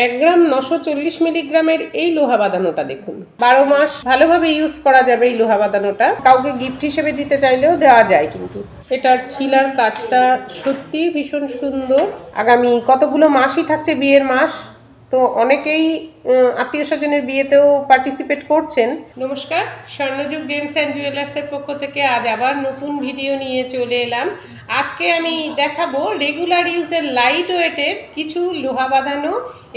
1 গ্রাম 940 মিলিগ্রামের এই লোহা বাঁধানোটা দেখুন। 12 মাস ভালোভাবে ইউজ করা যাবে এই লোহা বাঁধানোটা। কাউকে গিফট হিসেবে দিতে চাইলেও দেওয়া যায় কিন্তু। এটার ছিলার কাজটা সত্যি ভীষণ সুন্দর। আগামী কতগুলো মাসই থাকছে বিয়ের মাস, তো অনেকেই আত্মীয় স্বজনের বিয়েতেও পার্টিসিপেট করছেন। নমস্কার, স্বর্ণযুগ জেমস অ্যান্ড জুয়েলার্সের পক্ষ থেকে আজ আবার নতুন ভিডিও নিয়ে চলে এলাম। আজকে আমি দেখাবো রেগুলার ইউজের লাইট ওয়েটের কিছু লোহা বাঁধানো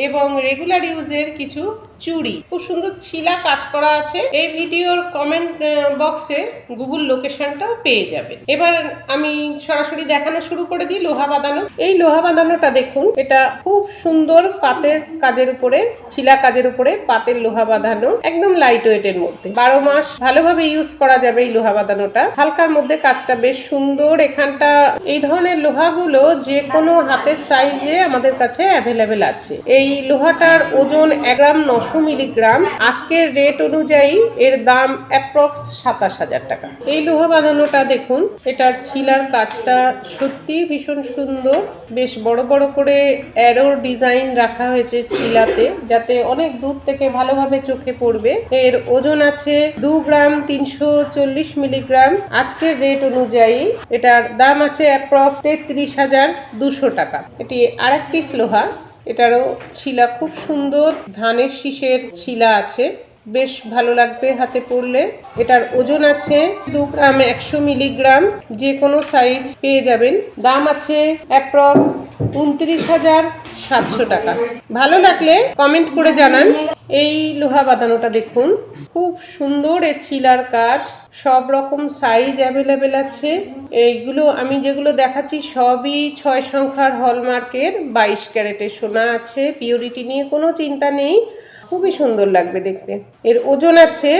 এবং রেগুলার ইউজের কিছু চুড়ি। খুব সুন্দর ছিলা কাজ করা আছে। এই ভিডিওর কমেন্ট বক্সে গুগল লোকেশনটাও পেয়ে যাবেন। এবার আমি সরাসরি দেখানো শুরু করে দিই লোহা বাঁধানো। এই লোহা বাঁধানোটা দেখুন, এটা খুব সুন্দর পাতের কাজের উপরে, ছিলা কাজের উপরে পাতের লোহা বাঁধানো, একদম লাইট ওয়েটের মধ্যে। 12 মাস ভালোভাবে ইউজ করা যাবে এই লোহা বাঁধানোটা। হালকার মধ্যে কাজটা বেশ সুন্দর। এখানটা এই ধরনের লোহাগুলো যে কোনো হাতের সাইজে আমাদের কাছে অ্যাভেলেবেল আছে। এই লোহাটার ওজন 1 গ্রাম 900 মিলিগ্রাম। আজকের রেট অনুযায়ী এর দাম অ্যাপ্রক্স 27,000 টাকা। এই লোহা বাঁধানোটা দেখুন, এটার ছিলার কাজটা সত্যি ভীষণ সুন্দর। বেশ বড় বড় করে অ্যারোর ডিজাইন রাখা হয়েছে ছিলাতে, যাতে অনেক দূর থেকে ভালোভাবে চোখে পড়বে। এর ওজন আছে 2 গ্রাম 340 মিলিগ্রাম। আজকের রেট অনুযায়ী এটার দাম আছে অ্যাপ্রক্স 33,200 টাকা। এটি আরেক পিস লোহা। এটারও ছিলা খুব সুন্দর, ধানের শীষের ছিলা আছে, বেশ ভালো লাগবে হাতে পড়লে। এটার ওজন আছে 2 গ্রাম 100 মিলিগ্রাম। যে কোনো সাইজ পেয়ে যাবেন। দাম আছে অ্যাপ্রক্স 29,700 টাকা। ভালো লাগলে কমেন্ট করে জানান। এই লোহা বাঁধানোটা দেখুন, খুব সুন্দর। এর ছিলার কাজ, সব রকম সাইজ অ্যাভেলেবেল আছে। এইগুলো আমি যেগুলো দেখাচ্ছি সবই 6 সংখ্যার হলমার্কের 22 ক্যারেটের সোনা আছে। পিওরিটি নিয়ে কোনো চিন্তা নেই, খুবই সুন্দর লাগবে দেখতে। এর ওজন আছে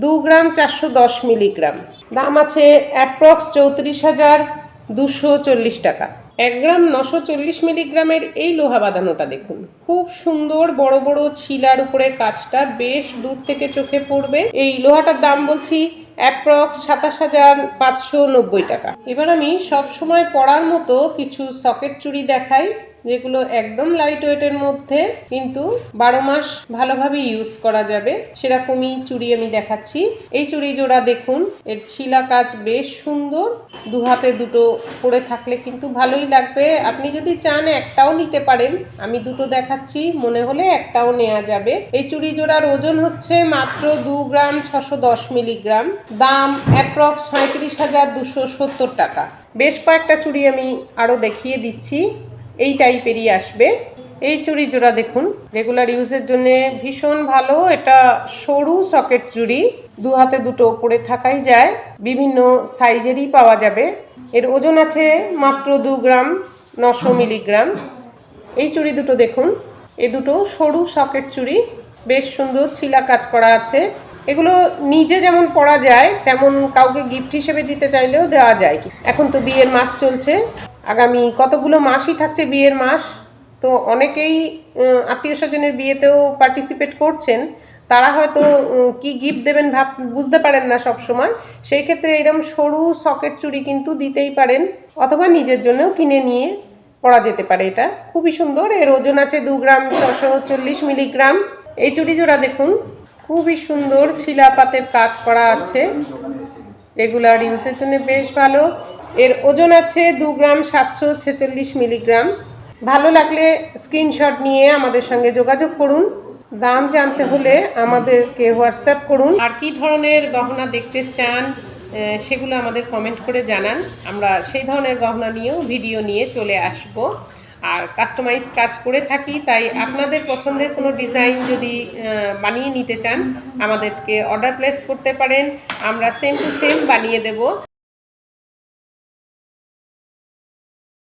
2 গ্রাম 410 মিলিগ্রাম। দাম আছে অ্যাপ্রক্স 34,240 টাকা। 1 গ্রাম 940 মিলিগ্রামের এই লোহা বাঁধানোটা দেখুন, খুব সুন্দর। বড় বড় ছিলার উপরে কাজটা বেশ দূর থেকে চোখে পড়বে। এই লোহাটার দাম বলছি অ্যাপ্রক্স 27,590 টাকা। এবার আমি সব সময় পরার মতো কিছু সকেট চুড়ি দেখাই, যেগুলো একদম লাইট ওয়েটের মধ্যে, কিন্তু 12 মাস ভালোভাবে ইউজ করা যাবে সেরকমই চুড়ি আমি দেখাচ্ছি। এই চুড়ি জোড়া দেখুন, এর ছিলা কাজ বেশ সুন্দর। দু হাতে দুটো পরে থাকলে কিন্তু ভালোই লাগবে। আপনি যদি চান একটাও নিতে পারেন, আমি দুটো দেখাচ্ছি, মনে হলে একটাও নেওয়া যাবে। এই চুড়ি জোড়ার ওজন হচ্ছে মাত্র 2 গ্রাম 610 মিলিগ্রাম। দাম অ্যাপ্রক্স 37,270 টাকা। বেশ কয়েকটা চুড়ি আমি আরও দেখিয়ে দিচ্ছি, এই টাইপেরই আসবে। এই চুড়ি জোড়া দেখুন, রেগুলার ইউজের জন্য ভীষণ ভালো। এটা সরু সকেট চুড়ি, দু হাতে দুটো পরে থাকাই যায়, বিভিন্ন সাইজেরই পাওয়া যাবে। এর ওজন আছে মাত্র 2 গ্রাম 900 মিলিগ্রাম। এই চুড়ি দুটো দেখুন, এ দুটো সরু সকেট চুড়ি, বেশ সুন্দর ছিলা কাজ করা আছে। এগুলো নিজে যেমন পরা যায়, তেমন কাউকে গিফট হিসেবে দিতে চাইলেও দেওয়া যায়। এখন তো বিয়ের মাস চলছে, আগামী কতগুলো মাসই থাকছে বিয়ের মাস, তো অনেকেই আত্মীয় স্বজনের বিয়েতেও পার্টিসিপেট করছেন। তারা হয়তো কি গিফট দেবেন বুঝতে পারেন না সব সময়। সেই ক্ষেত্রে এরকম সরু সকেট চুড়ি কিন্তু দিতেই পারেন, অথবা নিজের জন্যও কিনে নিয়ে পরা যেতে পারে। এটা খুবই সুন্দর। এর ওজন আছে 2 গ্রাম 640 মিলিগ্রাম। এই চুড়ি জোড়া দেখুন, খুবই সুন্দর ছিলাপাতের কাজ করা আছে, রেগুলার ইউজের জন্য বেশ ভালো। এর ওজন আছে 2 গ্রাম 746 মিলিগ্রাম। ভালো লাগলে স্ক্রিনশট নিয়ে আমাদের সঙ্গে যোগাযোগ করুন। দাম জানতে হলে আমাদেরকে হোয়াটসঅ্যাপ করুন। আর কি ধরনের গহনা দেখতে চান সেগুলো আমাদের কমেন্ট করে জানান। আমরা সেই ধরনের গহনা নিয়েও ভিডিও নিয়ে চলে আসব। আর কাস্টমাইজ কাজ করে থাকি, তাই আপনাদের পছন্দের কোনো ডিজাইন যদি বানিয়ে নিতে চান, আমাদেরকে অর্ডার প্লেস করতে পারেন। আমরা সেম টু সেম বানিয়ে দেব।